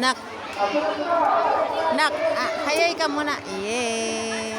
Nak. Nak, hayay ka muna. Yay.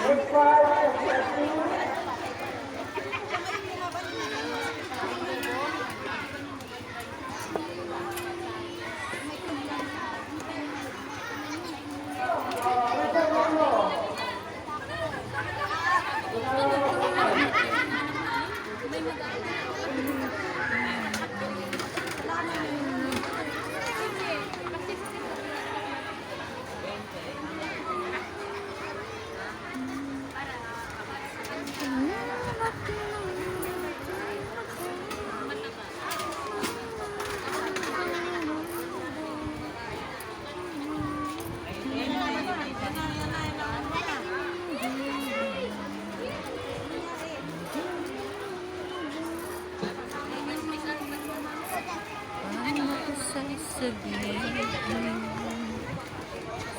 Sasabihin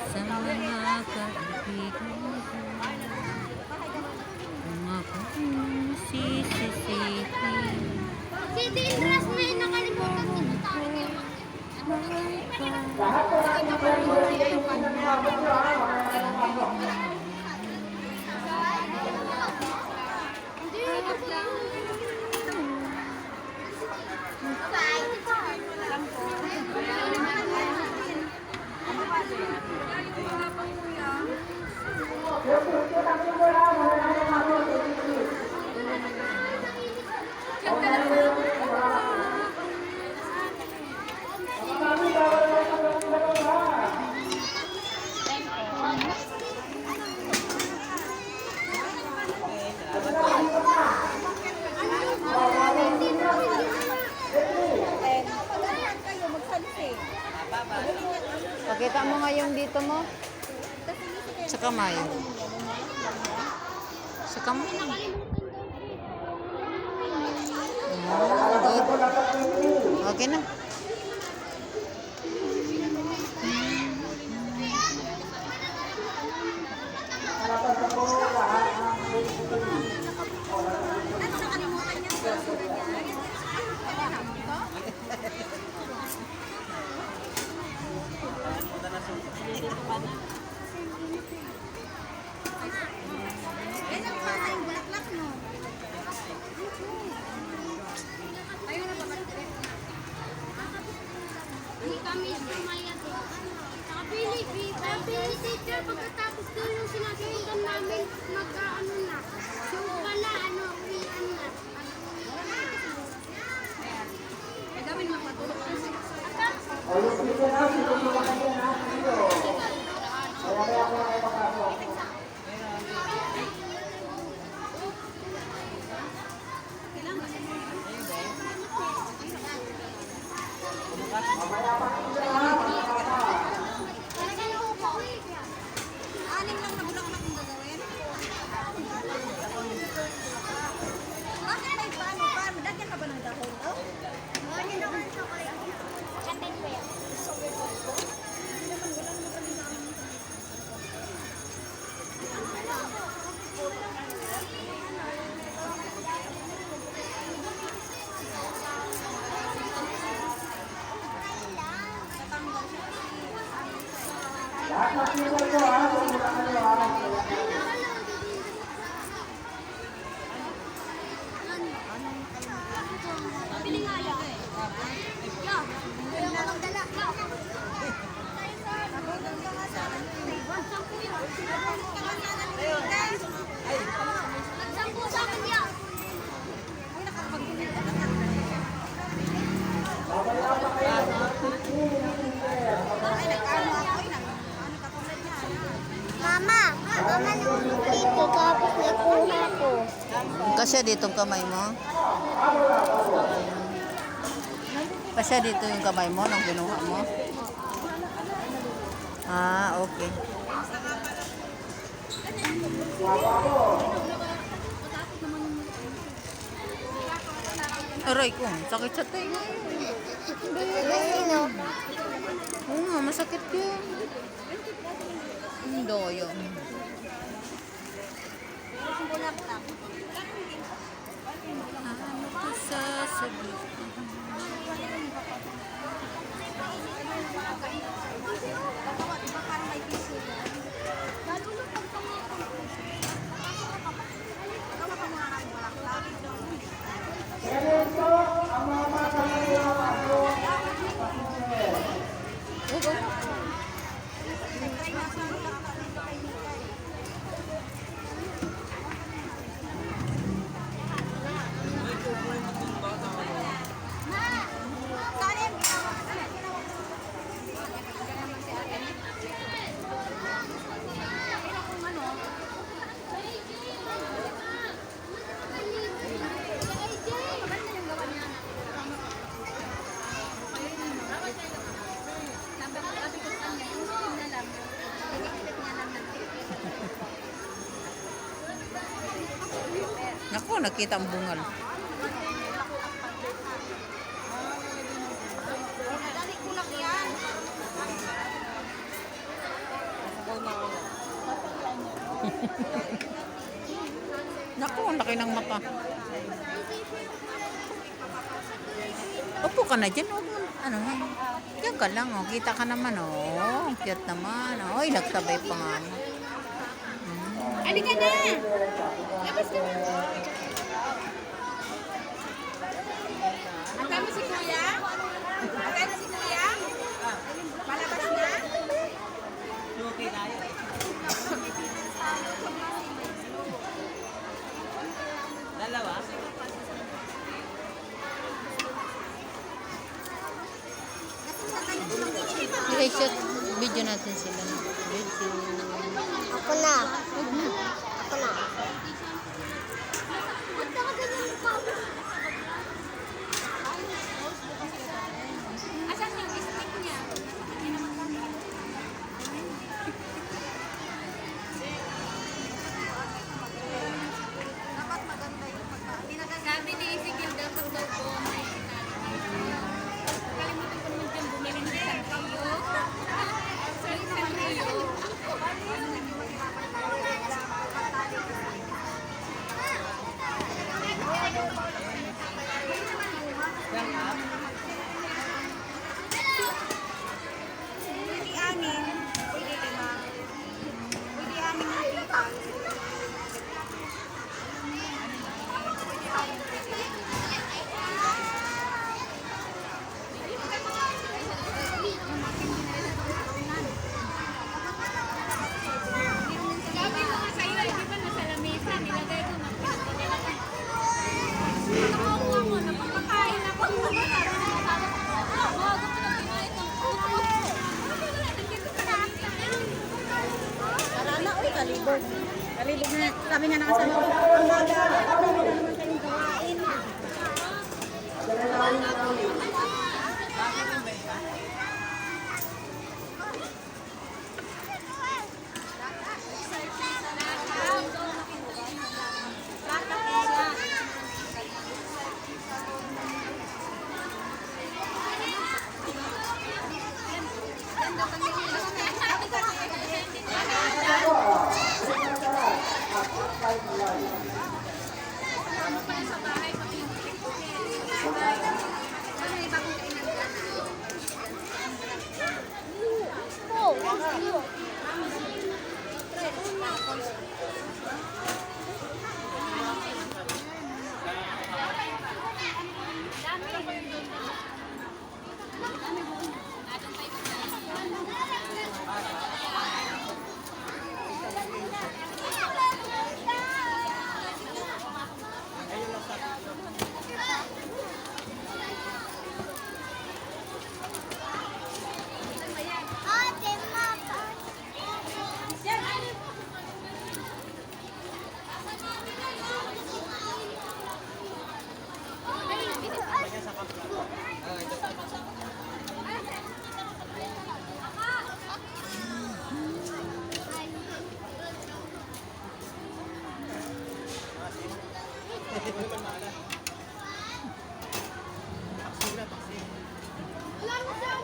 sa mga kaibigan ko kung ako'y sisisihin. Si Tindras may nakalimutan ko na tayo. Pakita mo nga yung dito mo. Sa kamay. Sa kamay. Good. Okay na. Kami sumayad. Pili teacher, pagkatapos doon yung sinasundan namin, magkaano na. Yung pala, uwian na. Ay, gawin mo patulog. Anim lang na bulang akong gagawin. Bakit may paano? Dagyan ka ba ng dahon? Hindi naman sa kaya. Katin ko yan. Pili nga yan. Yeah. Kaya mo lang dala. Nagsampu sa akin yan. Ay, nakapagpili. Mama, naman dito tapos nakuha ko. Kasya dito yung kamay mo. Kasya dito yung kamay mo nung kinuha mo. Okay. Aray ko, sakit sa tayo. Oo nga, masakit yun. Hindi yun. Ano ka sasabihin? nakita ang bungal. Dali kulak yan. Naku, ang laki ng mata. Upo ka na dyan. Huwag mo, ano, diyan ka lang. Oh. Kita ka naman. Oh. Ang cute naman. Oh. Ay, nagtabay pa nga. Ano ka na? Labas ka na. Antay mo si Kuya? Antay mo si Kuya? Palabas na? Dalawa? Okay, shot. Video natin sila. Video. Ako na. Huwag na. Ako na. Ba't ka ganyan mukha mo? Asan yung stick niya? Dapat maganda yung pagka. Sabi ni Isigil dapat daw po may kalimutan ko naman dyan bumili ng Sanrio. Sanrio. Pwede anin. Pwede lima. Pwede anin yung pitas. Sabi ko nga sa'yo, di ba nasa lamesa, nilagay ko na pinagpapalagay. Nakakuha mo, napapakain ako. Bago ko na kinain ng puto. Tara na, uy, kalibog. Kalibog na, sabi nga nakasama ko. Ang baga, ano naman kayong gawain?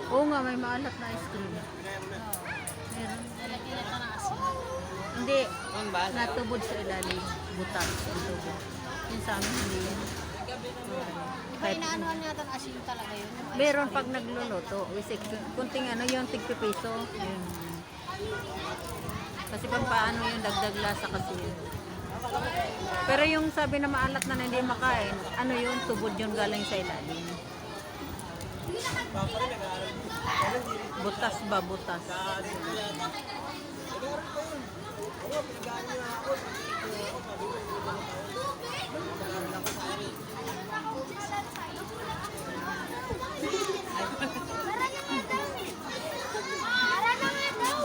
Oo nga, may maalat na ice cream. Meron. Hindi. Natubod sa ilalim. Butas. Ang tubod. Yun sa amin, hindi yun. Kahit Inaanoan natin asin talaga yun. meron pag nagluluto. Kunting ano yung tigpipiso. Yun. Kasi pag paano yung dagdag lasa kasi yun. Pero yung sabi na maalat na hindi makain, ano yun, tubod yun galing sa ilalim. Butas ba, butas?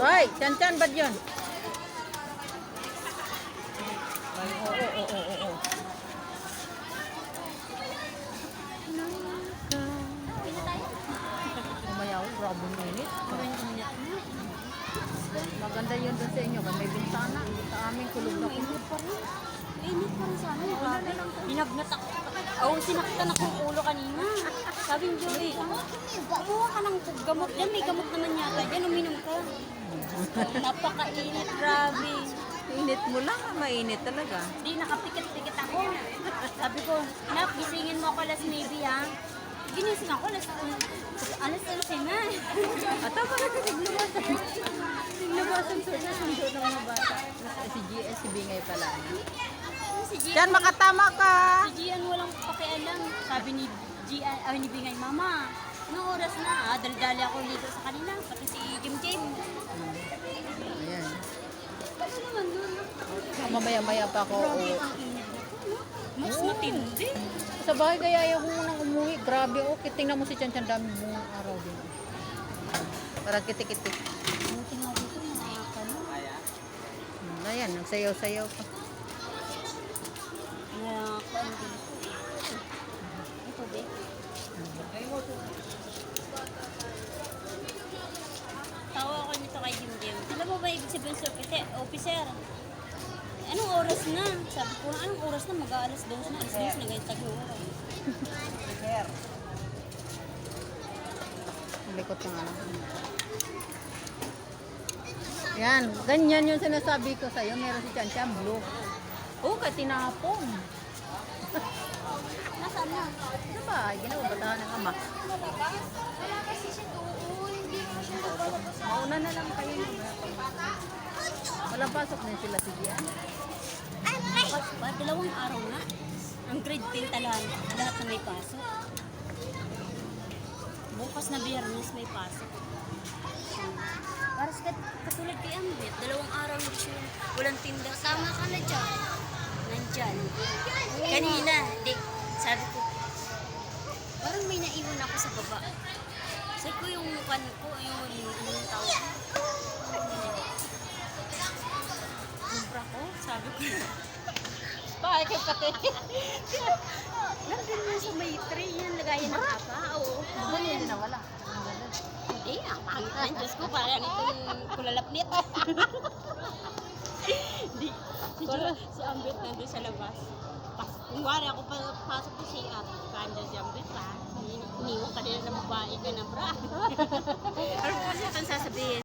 Hoy, chan-chan, ba't yun? Oo. Umayaw, grabe ng init. Maganda yun doon sa inyo, may bintana. Sa amin, kulog na kulog pa rin. Init pa rin sa amin. Grabe. Dinagnat ako. Oo, sinaktan akong ulo kanina. Sabi ni Joey, kumuha ka ng gamot dyan. May gamot naman yata dyan. Uminom ka. Napakainit. Grabe. Init mo lang, mainit talaga. Hindi, nakapikit-pikit ako. Sabi ko, Nak, gisingin mo ako alas 9 ha. Ginising ako alas 11 na. At tama na naglabasan. Naglabasan sa sundo ng mga bata. Si GS, si Bingay pala. Si Gian, Diyan, makatama ka! si Gian walang pakialam. Sabi ni Gian, ni Bingay, Mama, anong oras na? Dali-dali ako ligo sa kanila. Pati si Jim Jim. Ayan. Ano naman nun? Mamaya-maya pa ako. Grabe ang init na to, no? Mas matindi. Sa bahay kaya ayaw ko munang umuwi. Grabe, okay. Tingnan mo si Chan Chan, dami buong araw din. Parang kitik-kitik. Buti nga dito, nakakano. Ayan, nagsayaw-sayaw pa. Nakakano dito. Ito, be. Tawa ako nito kay Jim Jim. Alam mo ba ibig sabihin sa officer? Anong oras na? Sabi ko, anong oras na? Mag-aalas 2 na. Alas 2 na ganyan tag-oras. Ang likot ng anak. Yan, ganyan yung sinasabi ko sa'yo. Meron si Chan Chan, blue. Oo, kahit tinapon. Nasaan na? Ano ba? Ginawabatahan ng ama. Wala kasi siya doon. Hindi mo siya nagpapapasok. Mauna na lang kayo. Walang pasok na sila si Gian. Bukas pa, 2 araw nga. Ang grade 10 talahan, lahat na may pasok. Bukas na Biyernes may pasok. Para sa katulad kay Ambit, 2 araw na siya. Walang tinda. Tama ka na dyan. Nandyan. Kanina, sabi ko, parang may naiwan ako sa baba. Sabi ko yung mukha ko, yung tawag. Kumpra ko, sabi ko. Bakit pati? Nandun yun sa may tray yan, lagayan ng apa. Oo. Buwan yun na wala. Hindi, ang pangit na. Diyos ko, parang itong kulalapnit. Di, si Ambit nandun sa labas. Kung wari ako pasok ko siya at kandiyan si Ambit ha. Iniwan kanila ng babae ka na bra. Ano po kasi itong sasabihin?